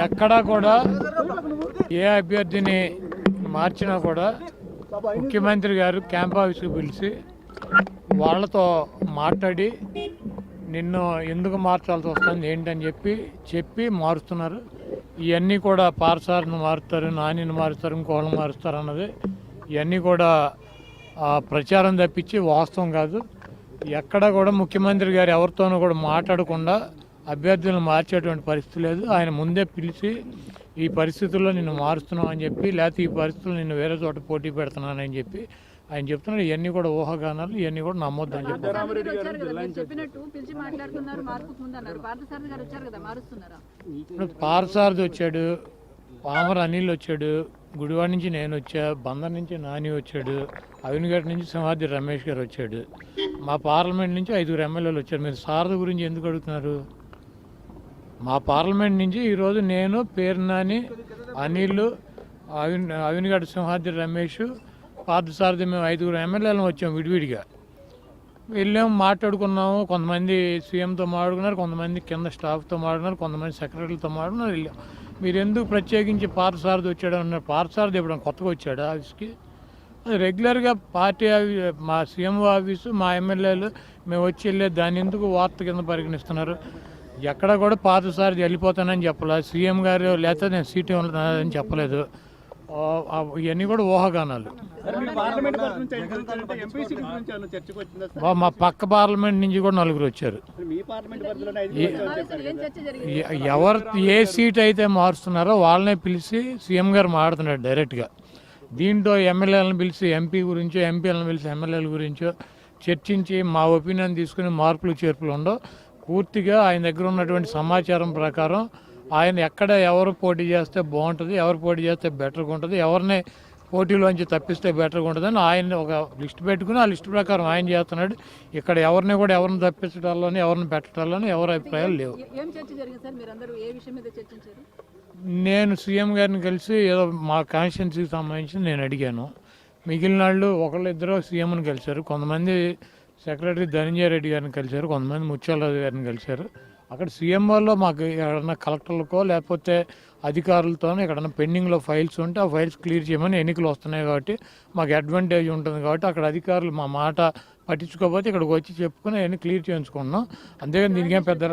ఎక్కడా కూడా ఏ అభ్యర్థిని మార్చినా కూడా ముఖ్యమంత్రి గారు క్యాంప్ ఆఫీస్కి పిలిచి వాళ్ళతో మాట్లాడి నిన్ను ఎందుకు మార్చాల్సి వస్తుంది ఏంటని చెప్పి మారుస్తున్నారు. ఇవన్నీ కూడా పార్సార్ని మారుస్తారు, నానిని మారుస్తారు, ఇంకోళ్ళని మారుస్తారు అన్నది ఇవన్నీ కూడా ప్రచారం తప్పించి వాస్తవం కాదు. ఎక్కడ కూడా ముఖ్యమంత్రి గారు ఎవరితోనూ కూడా మాట్లాడకుండా అభ్యర్థులను మార్చేటువంటి పరిస్థితి లేదు. ఆయన ముందే పిలిచి ఈ పరిస్థితుల్లో నిన్ను మారుస్తున్నాం అని చెప్పి, లేకపోతే ఈ పరిస్థితుల్లో నిన్ను వేరే చోట పోటీ పెడుతున్నానని చెప్పి ఆయన చెప్తున్నారు. ఇవన్నీ కూడా ఊహాగానాలు, ఇవన్నీ కూడా నమ్మొద్దు అని చెప్పి పార్సారథి వచ్చాడు, పామర అనిల్ వచ్చాడు, గుడివాడ నుంచి నేను వచ్చా, బందర్ నుంచి నాని వచ్చాడు, అవినిగడ్డ నుంచి సింహాద్రి రమేష్ గారు వచ్చాడు, మా పార్లమెంట్ నుంచి 5 ఎమ్మెల్యేలు వచ్చారు. మీరు సారథి గురించి ఎందుకు అడుగుతున్నారు? మా పార్లమెంట్ నుంచి ఈరోజు నేను, పేర్నాని, అనిల్, అవినిగడ్డ సింహాద్రి రమేష్, పార్థసారథి మేము 5 ఎమ్మెల్యేలను వచ్చాము. విడివిడిగా వెళ్ళాము, మాట్లాడుకున్నాము. కొంతమంది సీఎంతో మాట్లాడుకున్నారు, కొంతమంది కింద స్టాఫ్తో మాట్లాడుకున్నారు, కొంతమంది సెక్రటరీలతో మాట్లాడుకున్నారు. వెళ్ళాం. మీరు ఎందుకు ప్రత్యేకించి పార్థసారథి వచ్చాడు అన్నారు? పార్థసారథి ఎప్పుడైనా కొత్తగా వచ్చాడు ఆఫీస్కి? అది రెగ్యులర్గా పార్టీ మా సీఎం ఆఫీసు, మా ఎమ్మెల్యేలు మేము వచ్చి వెళ్ళేది. దాన్ని ఎందుకు వార్త కింద పరిగణిస్తున్నారు? ఎక్కడ కూడా పార్థసారథి వెళ్ళిపోతానని చెప్పలేదు, సీఎం గారు లేకపోతే నేను సీటు అని చెప్పలేదు. ఇవన్నీ కూడా ఊహాగానాలు. మా పక్క పార్లమెంట్ నుంచి కూడా 4 వచ్చారు. ఎవరు ఏ సీట్ అయితే మారుస్తున్నారో వాళ్ళనే పిలిచి సీఎం గారు మాట్లాడుతున్నాడు డైరెక్ట్గా. దీంట్లో ఎమ్మెల్యేలను పిలిచి ఎంపీ గురించో, ఎంపీలను పిలిచి ఎమ్మెల్యేల గురించో చర్చించి మా ఒపీనియన్ తీసుకుని మార్పులు చేర్పులు ఉండవు. పూర్తిగా ఆయన దగ్గర ఉన్నటువంటి సమాచారం ప్రకారం ఆయన ఎక్కడ ఎవరు పోటీ చేస్తే బాగుంటుంది, ఎవరు పోటీ చేస్తే బెటర్గా ఉంటుంది, ఎవరిని పోటీలోంచి తప్పిస్తే బెటర్గా ఉంటుందని ఆయన ఒక లిస్ట్ పెట్టుకుని ఆ లిస్ట్ ప్రకారం ఆయన చేస్తున్నాడు. ఇక్కడ ఎవరిని తప్పించడాల్లోని, ఎవరిని పెట్టడాల్లోని ఎవరి అభిప్రాయాలు లేవు. నేను సీఎం గారిని కలిసి ఏదో మా కాన్స్టిట్యున్సీకి సంబంధించి నేను అడిగాను. మిగిలిన వాళ్ళు ఒకళ్ళిద్దరు సీఎంని కలిశారు, కొంతమంది సెక్రటరీ ధనంజయ రెడ్డి గారిని కలిశారు, కొంతమంది ముత్యాలరావు గారిని కలిశారు. అక్కడ సీఎం వాళ్ళు మాకు ఎక్కడన్నా కలెక్టర్లకో లేకపోతే అధికారులతోనో ఎక్కడన్నా పెండింగ్లో ఫైల్స్ ఉంటే ఆ ఫైల్స్ క్లియర్ చేయమని, ఎన్నికలు వస్తున్నాయి కాబట్టి మాకు అడ్వాంటేజ్ ఉంటుంది కాబట్టి అక్కడ అధికారులు మా మాట పట్టించుకోకపోతే ఇక్కడికి వచ్చి చెప్పుకుని అవన్నీ క్లియర్ చేయించుకున్నాం. అంతేగాని దీనికేం పెద్ద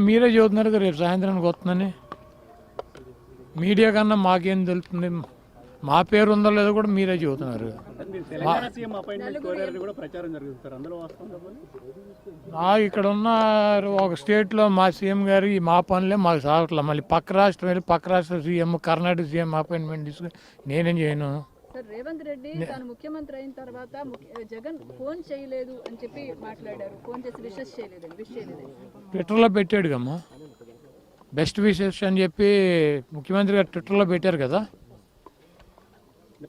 మీరే చెబుతున్నారు కదా రేపు సాయంత్రానికి వస్తుందని. మీడియా కన్నా మాకేం తెలుస్తుంది? మా పేరు ఉందో లేదో కూడా మీరే చెబుతున్నారు. ఇక్కడ ఉన్న ఒక స్టేట్లో మా సీఎం గారు ఈ మా పనులే మాకు సాగట్లేదు. మళ్ళీ పక్క రాష్ట్రం వెళ్ళి పక్క రాష్ట్ర సీఎం, కర్ణాటక సీఎం అపాయింట్మెంట్ తీసుకుని నేనేం చేయను. రేవంత్ రెడ్డి తాను ముఖ్యమంత్రి అయిన తర్వాత జగన్ ఫోన్ చేయలేదు అని చెప్పి మాట్లాడారు. ఫోన్ చేసి విషెస్ చేయలేదు. ట్విట్టర్లో పెట్టాడు కమ్మా, బెస్ట్ విషెస్ అని చెప్పి ముఖ్యమంత్రి గారు ట్విట్టర్లో పెట్టారు కదా.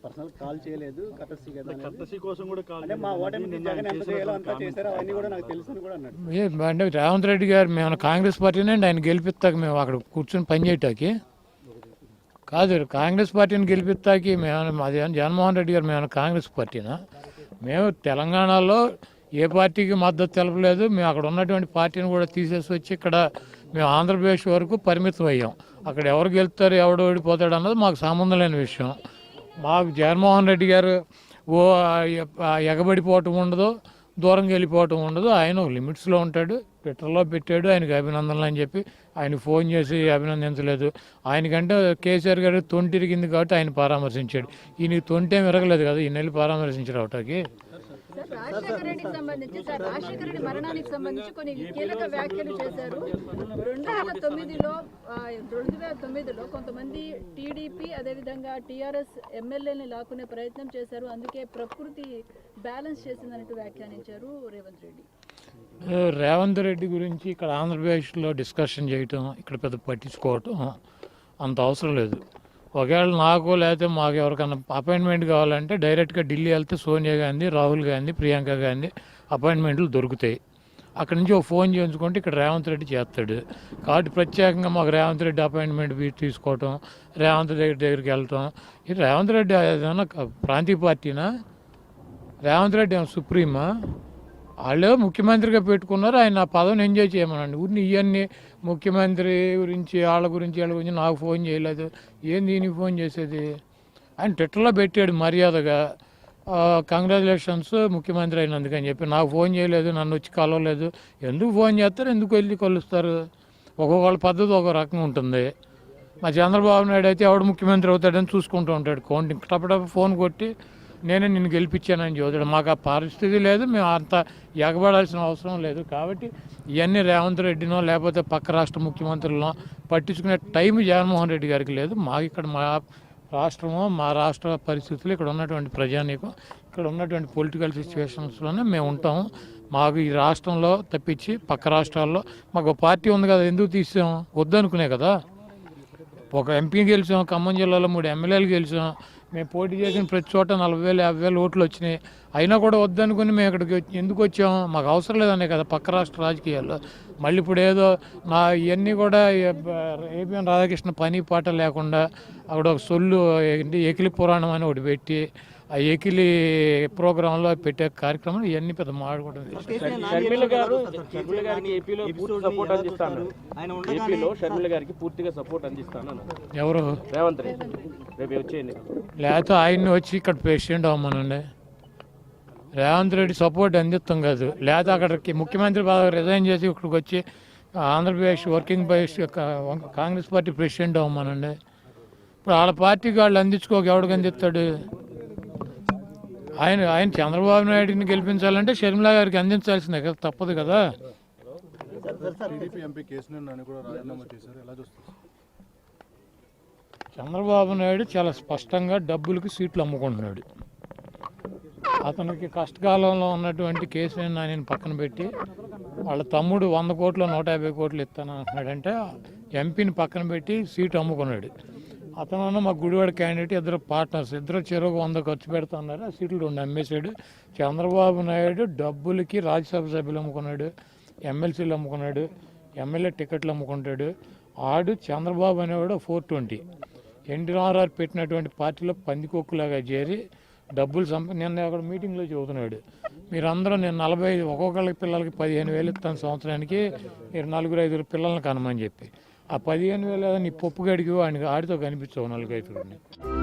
పర్సనల్ కాల్ చేయలేదు, కటర్సీ కోసం కూడా కాల్ అంటే మా ఓటమి జగన్ ఎంత చేయాలో అంతా చేశారు, అవన్నీ కూడా నాకు తెలుసు అని కూడా అన్నాడు. అంటే రేవంత్ రెడ్డి గారు మేము కాంగ్రెస్ పార్టీనే ఆయన గెలిపిస్తాక మేము అక్కడ కూర్చొని పనిచేయటానికి కాదు, కాంగ్రెస్ పార్టీని గెలిపిస్తాకి మేము అది జగన్మోహన్ రెడ్డి గారు మేము కాంగ్రెస్ పార్టీనా? మేము తెలంగాణలో ఏ పార్టీకి మద్దతు తెలపలేదు. మేము అక్కడ ఉన్నటువంటి పార్టీని కూడా తీసేసి వచ్చి ఇక్కడ మేము ఆంధ్రప్రదేశ్ వరకు పరిమితం అయ్యాం. అక్కడ ఎవరు గెలుస్తారు, ఎవడు ఓడిపోతాడు అన్నది మాకు సంబంధం లేని విషయం. మాకు జగన్మోహన్ రెడ్డి గారు ఎగబడిపోవటం ఉండదు, దూరంగా వెళ్ళిపోవటం ఉండదు. ఆయన లిమిట్స్లో ఉంటాడు. ట్విట్టర్లో పెట్టాడు ఆయనకి అభినందనలు అని చెప్పి, ఆయన ఫోన్ చేసి అభినందించలేదు. ఆయనకంటే కేసీఆర్ గారు తొంటిరిగింది కాబట్టి ఆయన పరామర్శించాడు. ఈయనకి తొంటేం విరగలేదు కదా, ఈయన వెళ్ళి పరామర్శించారు అవటానికి. రాజశేఖర రెడ్డికి సంబంధించి రాజశేఖర రెడ్డి మరణానికి సంబంధించి కొన్ని కీలక వ్యాఖ్యలు చేశారు. 2009లో కొంతమంది టీడీపీ అదేవిధంగా టీఆర్ఎస్ ఎమ్మెల్యేని లాక్కునే ప్రయత్నం చేశారు, అందుకే ప్రకృతి బ్యాలెన్స్ చేసిందన్నట్టు వ్యాఖ్యానించారు రేవంత్ రెడ్డి. రేవంత్ రెడ్డి గురించి ఇక్కడ ఆంధ్రప్రదేశ్లో డిస్కషన్ చేయటం, ఇక్కడ పెద్ద పట్టించుకోవటం అంత అవసరం లేదు. ఒకవేళ నాకు లేకపోతే మాకు ఎవరికైనా అపాయింట్మెంట్ కావాలంటే డైరెక్ట్గా ఢిల్లీ వెళ్తే సోనియా గాంధీ, రాహుల్ గాంధీ, ప్రియాంక గాంధీ అపాయింట్మెంట్లు దొరుకుతాయి. అక్కడి నుంచి ఒక ఫోన్ చేయించుకుంటే ఇక్కడ రేవంత్ రెడ్డి చేస్తాడు. కాబట్టి ప్రత్యేకంగా మాకు రేవంత్ రెడ్డి అపాయింట్మెంట్ తీసుకోవటం, రేవంత్ రెడ్డి దగ్గరికి వెళ్ళటం, ఇది రేవంత్ రెడ్డి ఏదైనా ప్రాంతీయ పార్టీనా? రేవంత్ రెడ్డి ఏమో సుప్రీమా? వాళ్ళే ముఖ్యమంత్రిగా పెట్టుకున్నారు, ఆయన ఆ పదవిని ఎంజాయ్ చేయమనండి. ఊరిని ఇవన్నీ ముఖ్యమంత్రి గురించి వాళ్ళ గురించి నాకు ఫోన్ చేయలేదు, ఏంది దీనికి ఫోన్ చేసేది? ఆయన ట్విట్టర్లో పెట్టాడు మర్యాదగా, కంగ్రాచులేషన్స్ ముఖ్యమంత్రి అయినందుకని చెప్పి. నాకు ఫోన్ చేయలేదు, నన్ను వచ్చి కలవలేదు. ఎందుకు ఫోన్ చేస్తారు, ఎందుకు వెళ్ళి కలుస్తారు? ఒక్కొక్కళ్ళ పద్ధతి ఒక రకంగా ఉంటుంది. మా చంద్రబాబు నాయుడు అయితే ఎవడు ముఖ్యమంత్రి అవుతాడని చూసుకుంటూ ఉంటాడు. కౌంటింగ్ టపటప ఫోన్ కొట్టి నేనే నిన్ను గెలిపించానని చదువుతాడు. మాకు ఆ పరిస్థితి లేదు, మేము అంత ఎగబడాల్సిన అవసరం లేదు. కాబట్టి ఇవన్నీ రేవంత్ రెడ్డినో లేకపోతే పక్క రాష్ట్ర ముఖ్యమంత్రులనో పట్టించుకునే టైం జగన్మోహన్ రెడ్డి గారికి లేదు. మాకు ఇక్కడ మా రాష్ట్రము, మా రాష్ట్ర పరిస్థితులు, ఇక్కడ ఉన్నటువంటి ప్రజానీకం, ఇక్కడ ఉన్నటువంటి పొలిటికల్ సిచ్యువేషన్స్లోనే మేము ఉంటాము. మాకు ఈ రాష్ట్రంలో తప్పించి పక్క రాష్ట్రాల్లో మాకు పార్టీ ఉంది కదా, ఎందుకు తీసాం? వద్దనుకునే కదా. ఒక ఎంపీ గెలిచాం, ఖమ్మం జిల్లాలో 3 ఎమ్మెల్యేలు గెలిచాం. మేము పోటీ చేసిన ప్రతి చోట 40,000 50,000 ఓట్లు వచ్చినాయి. అయినా కూడా వద్దనుకుని మేము ఇక్కడికి ఎందుకు వచ్చాం? మాకు అవసరం లేదనే కదా పక్క రాష్ట్ర రాజకీయాల్లో. మళ్ళీ ఇప్పుడు ఏదో ఇవన్నీ కూడా ఏపీఎన్ రాధాకృష్ణ పని పాట లేకుండా అక్కడ ఒక సొల్లు ఎకిలి పురాణం అని ఒకటి పెట్టి ఆ ఎకిలి ప్రోగ్రాంలో పెట్టే కార్యక్రమం ఇవన్నీ పెద్ద మాట్లాడకూడదు. షర్మిల గారికి ఏపీలో పూర్తి సపోర్ట్ అందిస్తాను. ఏపీలో షర్మిల గారికి పూర్తిగా సపోర్ట్ అందిస్తాను. ఎవరు? రేవంత్ రెడ్డి రేపు వచ్చేయండి. లేకపోతే ఆయన్ని వచ్చి ఇక్కడ ప్రెసిడెంట్ అవ్వమనండి. రేవంత్ రెడ్డి సపోర్ట్ అందిస్తాం కాదు. లేకపోతే అక్కడికి ముఖ్యమంత్రి పదవి రిజైన్ చేసి ఇక్కడికి వచ్చి Andhra Pradesh working press Congress party president అవ్వమనండి. ఇప్పుడు వాళ్ళ పార్టీకి వాళ్ళు అందించుకోక ఎవడికి అందిస్తాడు? ఆయన చంద్రబాబు నాయుడిని గెలిపించాలంటే షర్మిల గారికి అందించాల్సిందే కదా, తప్పదు కదా. చంద్రబాబు నాయుడు చాలా స్పష్టంగా డబ్బులకి సీట్లు అమ్ముకుంటున్నాడు. అతనికి కష్టకాలంలో ఉన్నటువంటి కేసీఆర్ నానిని పక్కన పెట్టి వాళ్ళ తమ్ముడు 100 కోట్లు 150 కోట్లు ఇస్తాను అంటున్నాడంటే ఎంపీని పక్కన పెట్టి సీటు అమ్ముకున్నాడు. అతను మా గుడివాడ క్యాండిడేట్, ఇద్దరు పార్ట్నర్స్, ఇద్దరు చెరువు 100 ఖర్చు పెడుతున్నారు. ఆ సీట్లు 2 అమ్మేశాడు. చంద్రబాబు నాయుడు డబ్బులకి రాజ్యసభ సభ్యులు అమ్ముకున్నాడు, ఎమ్మెల్సీలు అమ్ముకున్నాడు, ఎమ్మెల్యే టికెట్లు అమ్ముకుంటాడు. ఆడు చంద్రబాబు అనేవాడు 420 ఎన్టీఆర్ఆర్ పెట్టినటువంటి పార్టీలో పందికొక్కులాగా చేరి డబ్బులు నిన్న అక్కడ మీటింగ్లో చెబుతున్నాడు, మీరందరూ నేను 45 ఒక్కొక్కళ్ళకి పిల్లలకి 15,000 ఇస్తాను సంవత్సరానికి, మీరు 4-5 పిల్లల్ని కనమని చెప్పి. ఆ 15,000 నీ పప్పు గడికి ఆడితో కనిపించవు 4-5.